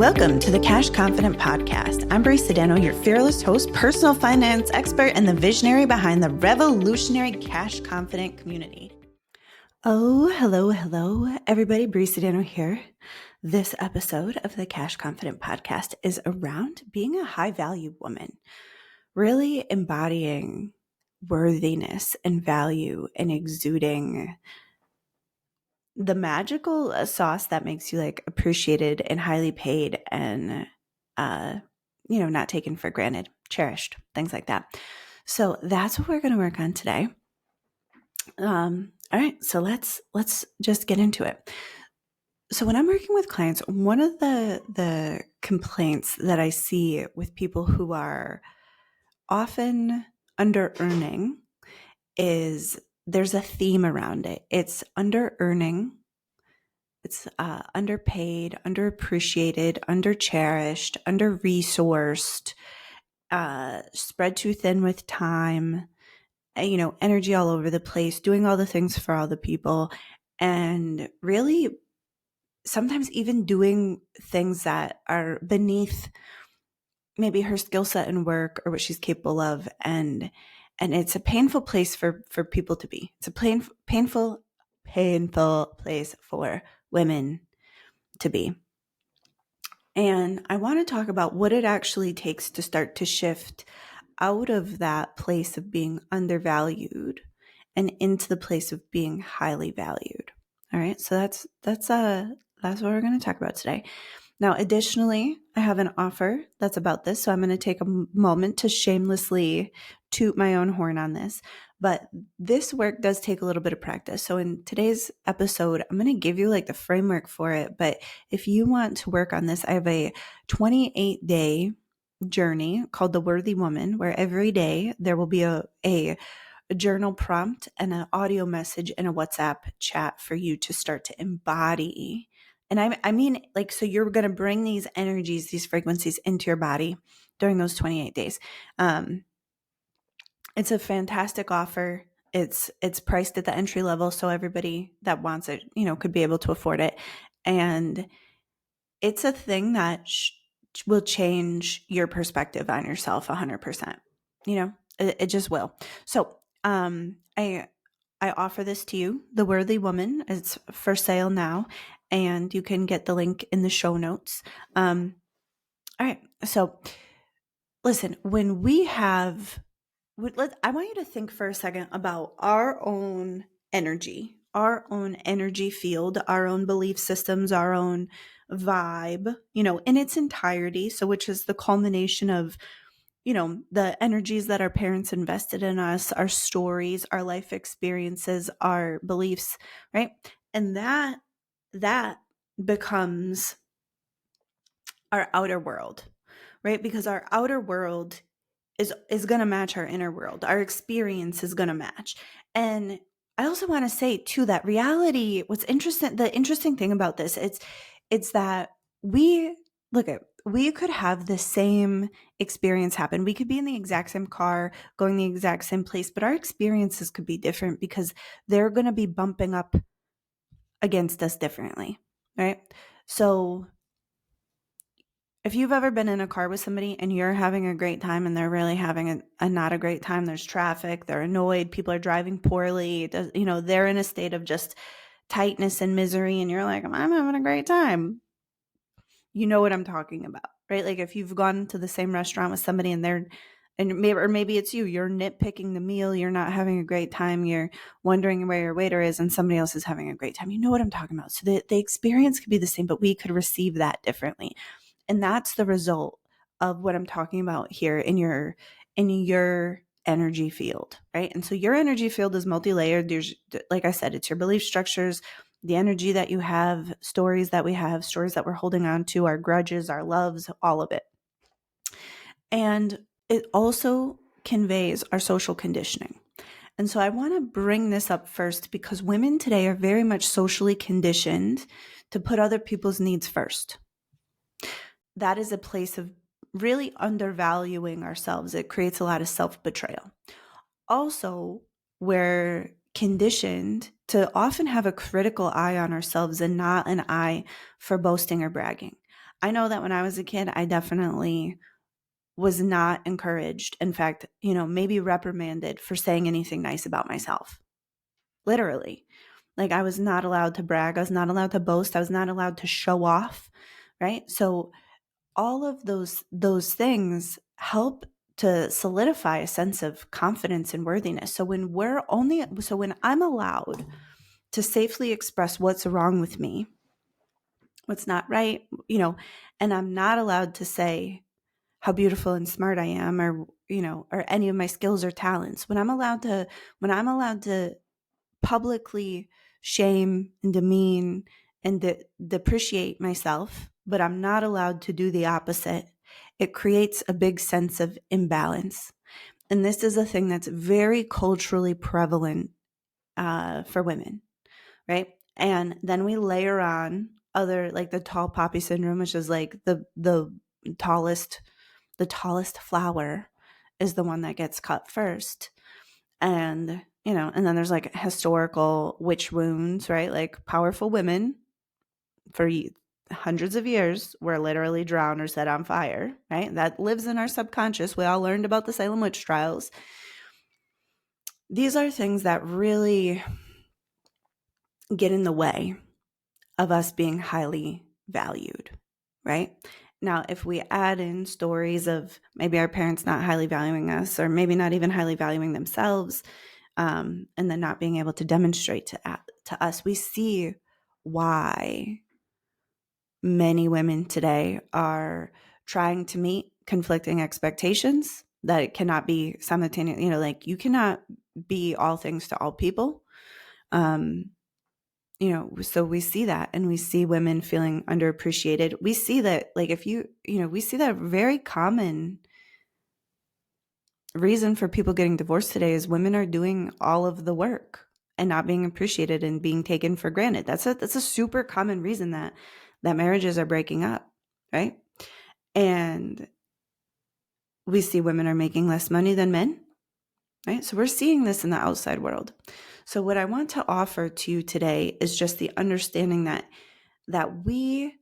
Welcome to the Cash Confident Podcast. I'm Bri Sedano, your fearless host, personal finance expert, and the visionary behind the revolutionary Cash Confident community. Oh, hello, everybody. Bri Sedano here. This episode of the Cash Confident Podcast is around being a high-value woman, really embodying worthiness and value and exuding the magical sauce that makes you like appreciated and highly paid and, not taken for granted, cherished, things like that. So that's what we're going to work on today. All right. So let's just get into it. So when I'm working with clients, one of the complaints that I see with people who are often under earning is there's a theme around it. It's under earning. It's underpaid, underappreciated, undercherished, under-resourced, spread too thin with time, energy all over the place, doing all the things for all the people, and really sometimes even doing things that are beneath maybe her skill set and work or what she's capable of. And it's a painful place for people to be. It's a painful place for women to be. And I want to talk about what it actually takes to start to shift out of that place of being undervalued and into the place of being highly valued. All right. So that's what we're going to talk about today. Now, additionally, I have an offer that's about this. So I'm going to take a moment to shamelessly toot my own horn on this. But this work does take a little bit of practice. So in today's episode, I'm going to give you like the framework for it. But if you want to work on this, I have a 28-day journey called The Worthy Woman, where every day there will be a journal prompt and an audio message and a WhatsApp chat for you to start to embody. And I mean, like, so you're going to bring these energies, these frequencies into your body during those 28 days. It's a fantastic offer. It's priced at the entry level, so everybody that wants it, could be able to afford it. And it's a thing that will change your perspective on yourself 100%. It just will. So, I offer this to you, The Worthy Woman. It's for sale now, and you can get the link in the show notes. All right. So listen, when I want you to think for a second about our own energy field, our own belief systems, our own vibe, in its entirety. So which is the culmination of, the energies that our parents invested in us, our stories, our life experiences, our beliefs, right? And that becomes our outer world, right? Because our outer world is going to match our inner world. Our experience is going to match. And I also want to say too that reality, the interesting thing about this, it's that we could have the same experience happen. We could be in the exact same car, going the exact same place, but our experiences could be different because they're going to be bumping up against us differently, right? So if you've ever been in a car with somebody and you're having a great time and they're really having a not a great time, there's traffic, they're annoyed, people are driving poorly, they're in a state of just tightness and misery, and you're like, I'm having a great time. You know what I'm talking about, right? Like if you've gone to the same restaurant with somebody and maybe it's you're nitpicking the meal, you're not having a great time, you're wondering where your waiter is and somebody else is having a great time. You know what I'm talking about. So the experience could be the same, but we could receive that differently. And that's the result of what I'm talking about here in your energy field, right? And so your energy field is multi-layered. There's, like I said, it's your belief structures, the energy that you have, stories that we're holding on to, our grudges, our loves, all of it. And it also conveys our social conditioning. And so I want to bring this up first because women today are very much socially conditioned to put other people's needs first. That is a place of really undervaluing ourselves. It creates a lot of self-betrayal. Also, we're conditioned to often have a critical eye on ourselves and not an eye for boasting or bragging. I know that when I was a kid, I definitely was not encouraged. In fact, maybe reprimanded for saying anything nice about myself. Literally. Like I was not allowed to brag. I was not allowed to boast. I was not allowed to show off. Right. So all of those things help to solidify a sense of confidence and worthiness. So when I'm allowed to safely express what's wrong with me, what's not right, and I'm not allowed to say how beautiful and smart I am, or any of my skills or talents. When I'm allowed to publicly shame and demean and depreciate myself, but I'm not allowed to do the opposite, it creates a big sense of imbalance. And this is a thing that's very culturally prevalent for women, right? And then we layer on other, like the tall poppy syndrome, which is like the tallest flower is the one that gets cut first. And and then there's like historical witch wounds, right? Like powerful women for hundreds of years were literally drowned or set on fire, right? That lives in our subconscious. We all learned about the Salem witch trials. These are things that really get in the way of us being highly valued, right? Now, if we add in stories of maybe our parents not highly valuing us, or maybe not even highly valuing themselves, and then not being able to demonstrate to us, we see why many women today are trying to meet conflicting expectations that it cannot be simultaneous. Like you cannot be all things to all people. So we see that, and we see women feeling underappreciated. We see that, like, we see that very common reason for people getting divorced today is women are doing all of the work and not being appreciated and being taken for granted. That's a super common reason that marriages are breaking up, right? And we see women are making less money than men, right? So we're seeing this in the outside world. So what I want to offer to you today is just the understanding that we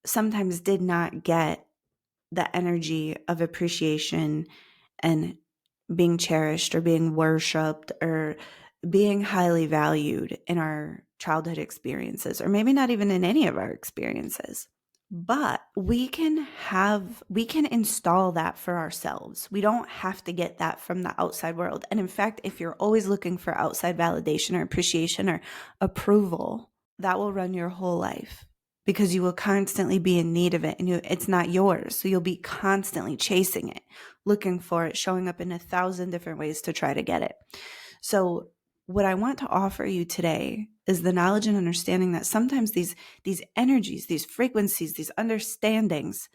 sometimes did not get the energy of appreciation and being cherished or being worshiped or being highly valued in our childhood experiences, or maybe not even in any of our experiences. But we can install that for ourselves. We don't have to get that from the outside world. And in fact, if you're always looking for outside validation or appreciation or approval, that will run your whole life, because you will constantly be in need of it, and it's not yours. So you'll be constantly chasing it, looking for it, showing up in 1,000 different ways to try to get it. So what I want to offer you today is the knowledge and understanding that sometimes these energies, these frequencies, these understandings,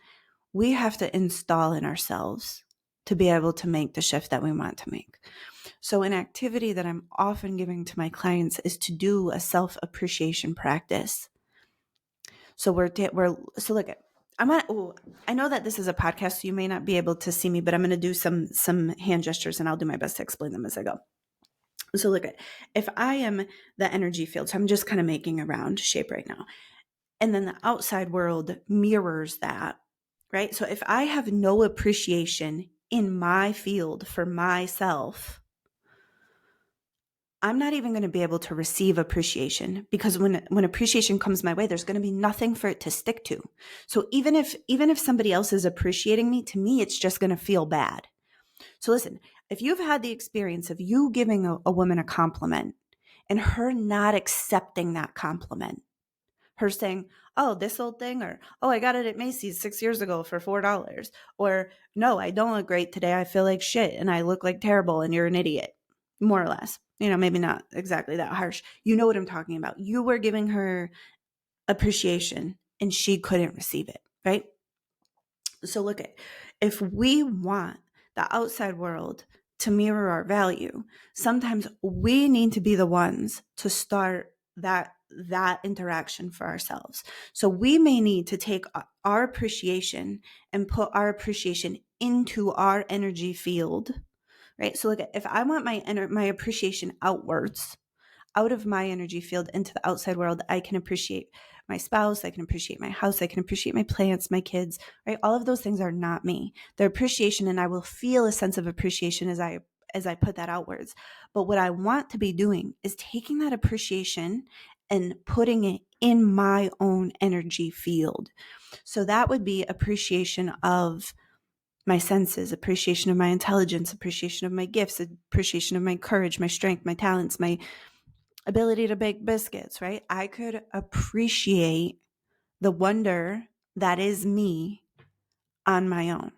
we have to install in ourselves to be able to make the shift that we want to make. So an activity that I'm often giving to my clients is to do a self-appreciation practice. So so look at, I know that this is a podcast, so you may not be able to see me, but I'm going to do some hand gestures, and I'll do my best to explain them as I go. So look at, if I am the energy field, so I'm just kind of making a round shape right now, and then the outside world mirrors that, right? So if I have no appreciation in my field for myself, I'm not even going to be able to receive appreciation, because when appreciation comes my way, there's going to be nothing for it to stick to. So even if somebody else is appreciating me, to me, it's just going to feel bad. So listen, if you've had the experience of you giving a woman a compliment and her not accepting that compliment, her saying, oh, this old thing, or, oh, I got it at Macy's 6 years ago for $4, or, no, I don't look great today. I feel like shit and I look like terrible and you're an idiot, more or less. Maybe not exactly that harsh. You know what I'm talking about. You were giving her appreciation and she couldn't receive it, right? So look at, if we want the outside world to mirror our value, sometimes we need to be the ones to start that interaction for ourselves. So we may need to take our appreciation and put our appreciation into our energy field, right? So look at, if I want my appreciation outwards, out of my energy field into the outside world, I can appreciate my spouse, I can appreciate my house, I can appreciate my plants, my kids, right? All of those things are not me. They're appreciation, and I will feel a sense of appreciation as I put that outwards. But what I want to be doing is taking that appreciation and putting it in my own energy field. So that would be appreciation of my senses, appreciation of my intelligence, appreciation of my gifts, appreciation of my courage, my strength, my talents, my ability to bake biscuits, right? I could appreciate the wonder that is me on my own.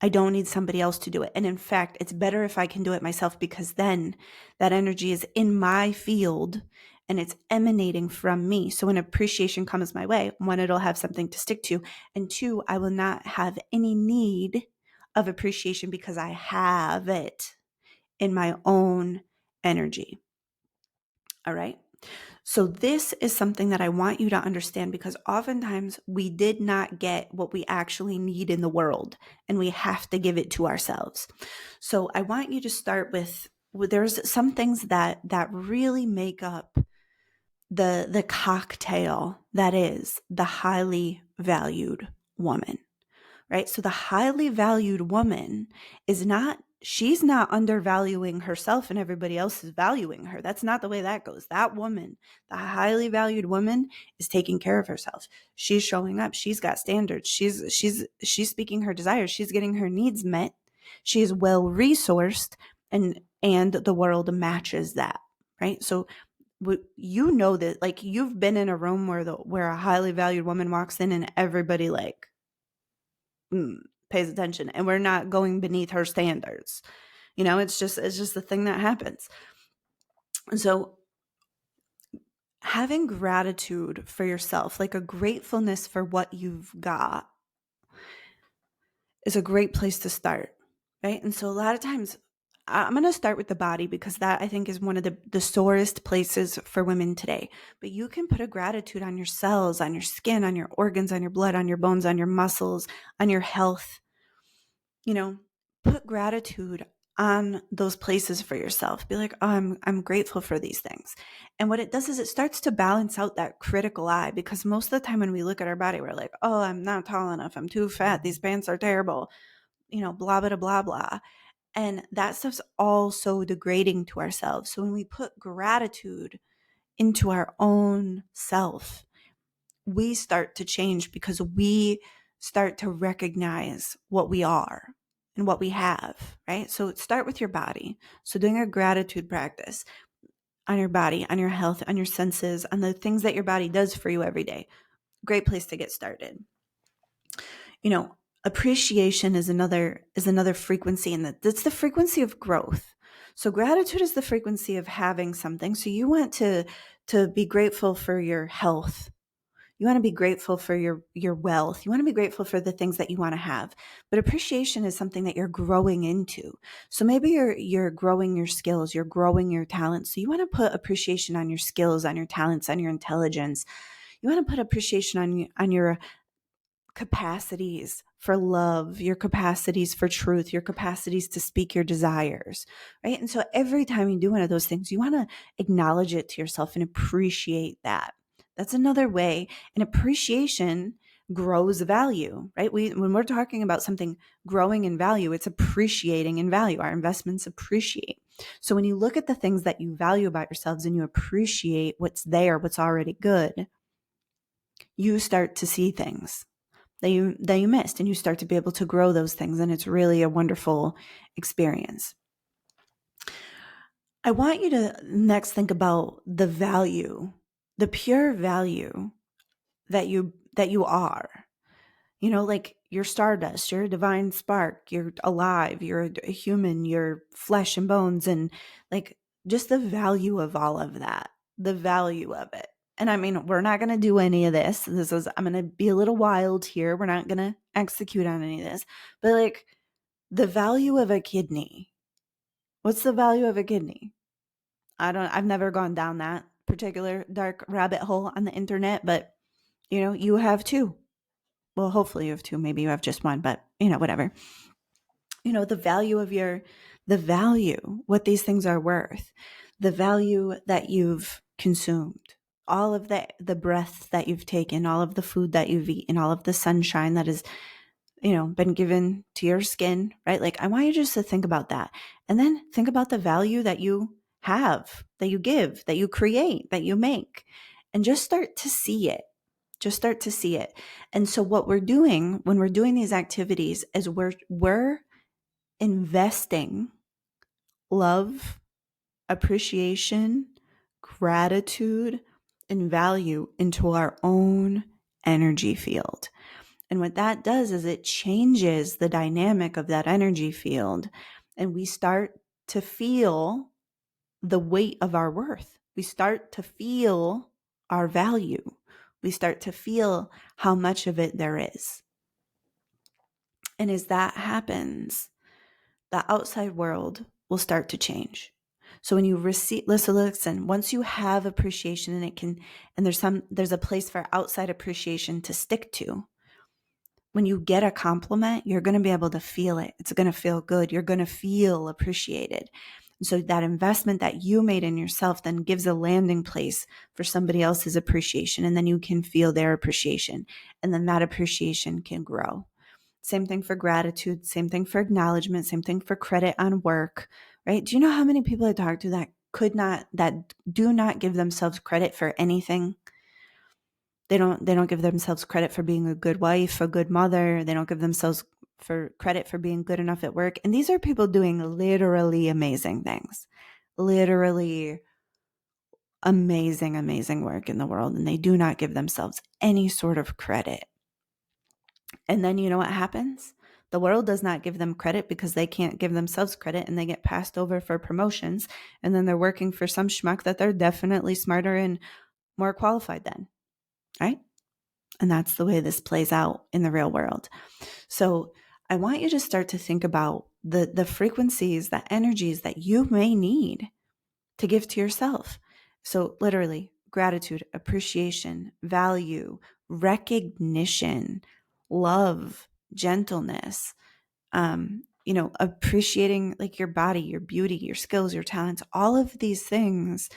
I don't need somebody else to do it. And in fact, it's better if I can do it myself, because then that energy is in my field and it's emanating from me. So when appreciation comes my way, one, it'll have something to stick to. And two, I will not have any need of appreciation because I have it in my own energy. All right. So this is something that I want you to understand, because oftentimes we did not get what we actually need in the world, and we have to give it to ourselves. So I want you to start with there's some things that really make up the cocktail that is the highly valued woman. Right? So the highly valued woman she's not undervaluing herself and everybody else is valuing her. That's not the way that goes. That woman, the highly valued woman, is taking care of herself. She's showing up. She's got standards. She's speaking her desires. She's getting her needs met. She is well resourced, and the world matches that, right? So you know that, like, you've been in a room where a highly valued woman walks in and everybody pays attention, and we're not going beneath her standards. It's just the thing that happens. And so having gratitude for yourself, like a gratefulness for what you've got, is a great place to start, right? And so a lot of times I'm going to start with the body, because that, I think, is one of the sorest places for women today. But you can put a gratitude on your cells, on your skin, on your organs, on your blood, on your bones, on your muscles, on your health. Put gratitude on those places for yourself. Be like, oh, I'm grateful for these things. And what it does is it starts to balance out that critical eye, because most of the time when we look at our body, we're like, oh, I'm not tall enough. I'm too fat. These pants are terrible. Blah, blah, blah, blah. And that stuff's all so degrading to ourselves. So when we put gratitude into our own self, we start to change, because we start to recognize what we are and what we have, right? So start with your body. So doing a gratitude practice on your body, on your health, on your senses, on the things that your body does for you every day. Great place to get started. Appreciation is another frequency, and that's the frequency of growth. So gratitude is the frequency of having something. So you want to be grateful for your health. You want to be grateful for your wealth. You want to be grateful for the things that you want to have. But appreciation is something that you're growing into. So maybe you're growing your skills, you're growing your talents. So you want to put appreciation on your skills, on your talents, on your intelligence. You want to put appreciation on your capacities for love, your capacities for truth, your capacities to speak your desires, right? And so every time you do one of those things, you want to acknowledge it to yourself and appreciate that. That's another way. And appreciation grows value, right? When we're talking about something growing in value, it's appreciating in value. Our investments appreciate. So when you look at the things that you value about yourselves and you appreciate what's there, what's already good, you start to see things that you missed, and you start to be able to grow those things. And it's really a wonderful experience. I want you to next think about the value, the pure value that you are. Like you're stardust, you're a divine spark, you're alive, you're a human, you're flesh and bones, and like just the value of all of that, the value of it. And I mean, we're not going to do any of this. I'm going to be a little wild here. We're not going to execute on any of this. But like the value of a kidney. What's the value of a kidney? I've never gone down that particular dark rabbit hole on the internet, but you have two. Well, hopefully you have two. Maybe you have just one, but whatever. The value, what these things are worth, the value that you've consumed, all of the breaths that you've taken, all of the food that you've eaten, all of the sunshine that has, been given to your skin, right? Like, I want you just to think about that. And then think about the value that you have, that you give, that you create, that you make, and just start to see it. Just start to see it. And so what we're doing when we're doing these activities is we're investing love, appreciation, gratitude, and value into our own energy field. And what that does is it changes the dynamic of that energy field, and we start to feel the weight of our worth. We start to feel our value. We start to feel how much of it there is. And as that happens, the outside world will start to change. So when you listen, once you have appreciation and there's a place for outside appreciation to stick to. When you get a compliment, you're going to be able to feel it. It's going to feel good. You're going to feel appreciated. And so that investment that you made in yourself then gives a landing place for somebody else's appreciation. And then you can feel their appreciation. And then that appreciation can grow. Same thing for gratitude, same thing for acknowledgement, same thing for credit on work, right? Do you know how many people I talk to that do not give themselves credit for anything? They don't give themselves credit for being a good wife, a good mother. They don't give themselves credit for being good enough at work. And these are people doing literally amazing things, literally amazing, amazing work in the world. And they do not give themselves any sort of credit. And then you know what happens? The world does not give them credit because they can't give themselves credit, and they get passed over for promotions. And then they're working for some schmuck that they're definitely smarter and more qualified than, right? And that's the way this plays out in the real world. So I want you to start to think about the frequencies, the energies that you may need to give to yourself. So literally, gratitude, appreciation, value, recognition, love, gentleness, appreciating like your body, your beauty, your skills, your talents, all of these things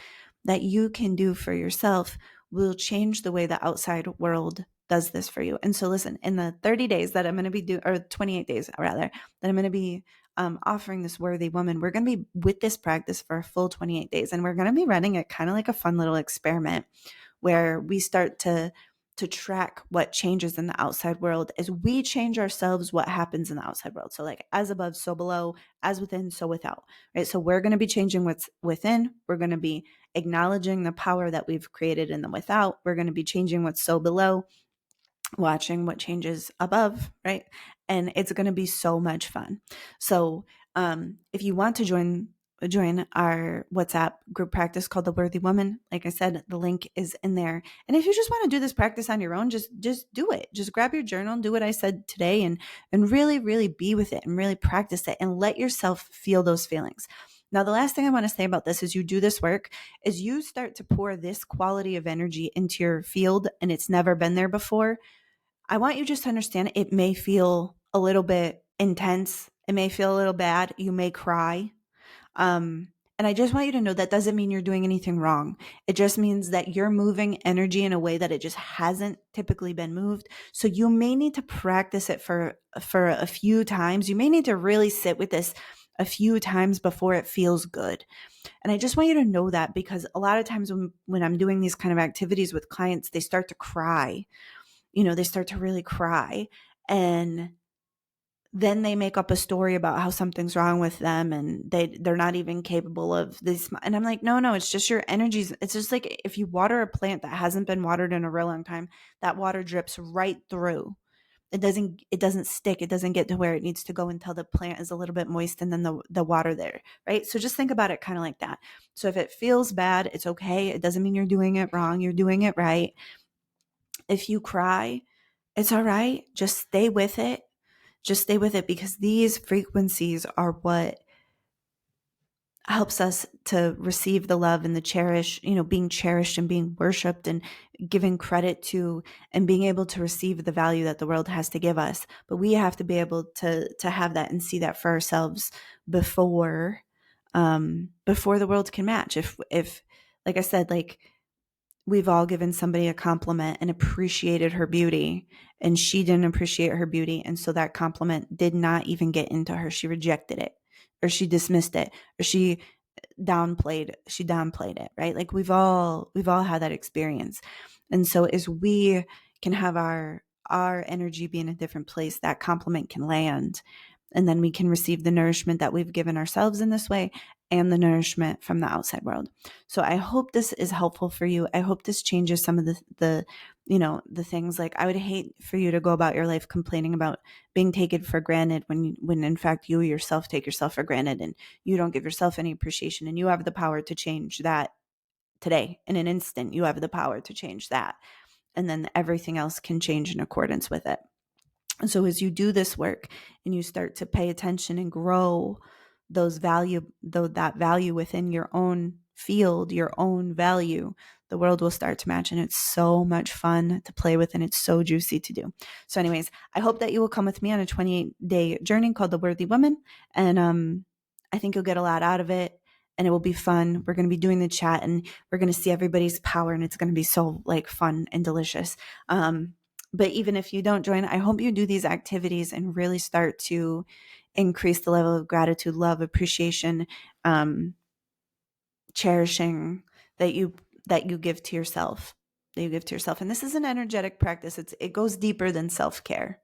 that you can do for yourself will change the way the outside world does this for you. And so listen, in the 30 days that I'm going to be doing, or 28 days rather, that I'm going to be offering this worthy woman, we're going to be with this practice for a full 28 days. And we're going to be running it kind of like a fun little experiment where we start to track what changes in the outside world. As we change ourselves, what happens in the outside world. So like as above, so below, as within, so without, right? So we're going to be changing what's within. We're going to be acknowledging the power that we've created in the without. We're going to be changing what's so below, watching what changes above, right? And it's going to be so much fun. So if you want to join our WhatsApp group practice called The Worthy Woman, like I said, the link is in there. And if you just want to do this practice on your own, just do it. Just grab your journal and do what I said today, and really, really be with it and really practice it and let yourself feel those feelings. Now, the last thing I want to say about this is you do this work is you start to pour this quality of energy into your field, and it's never been there before. I want you just to understand it may feel a little bit intense. It may feel a little bad. You may cry. And I just want you to know that doesn't mean you're doing anything wrong. It just means that you're moving energy in a way that it just hasn't typically been moved. So you may need to practice it for a few times. You may need to really sit with this a few times before it feels good. And I just want you to know that, because a lot of times when I'm doing these kind of activities with clients, they start to cry. They start to really cry, and then they make up a story about how something's wrong with them and they're not even capable of this. And I'm like, no, it's just your energies. It's just like if you water a plant that hasn't been watered in a real long time, that water drips right through. It doesn't stick. It doesn't get to where it needs to go until the plant is a little bit moist and then the water there, right? So just think about it kind of like that. So if it feels bad, it's okay. It doesn't mean you're doing it wrong. You're doing it right. If you cry, it's all right. Just stay with it. Just stay with it, because these frequencies are what helps us to receive the love and the cherish, being cherished and being worshiped and giving credit to, and being able to receive the value that the world has to give us. But we have to be able to have that and see that for ourselves before the world can match. If like I said, like we've all given somebody a compliment and appreciated her beauty, and she didn't appreciate her beauty. And so that compliment did not even get into her. She rejected it, or she dismissed it, or she downplayed it, right? Like we've all had that experience. And so as we can have our energy be in a different place, that compliment can land, and then we can receive the nourishment that we've given ourselves in this way, and the nourishment from the outside world. So I hope this is helpful for you. I hope this changes some of the the things. Like, I would hate for you to go about your life complaining about being taken for granted when in fact you yourself take yourself for granted, and you don't give yourself any appreciation, and you have the power to change that today. In an instant, you have the power to change that. And then everything else can change in accordance with it. And so as you do this work and you start to pay attention and grow that value within your own field, your own value, the world will start to match. And it's so much fun to play with, and it's so juicy to do. So anyways, I hope that you will come with me on a 28-day journey called The Worthy Woman. And I think you'll get a lot out of it, and it will be fun. We're going to be doing the chat, and we're going to see everybody's power, and it's going to be so like fun and delicious. But even if you don't join, I hope you do these activities and really start to increase the level of gratitude, love, appreciation, cherishing that you give to yourself. And this is an energetic practice. It goes deeper than self-care.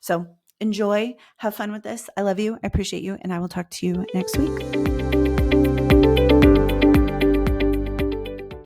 So enjoy, have fun with this. I love you. I appreciate you. And I will talk to you next week.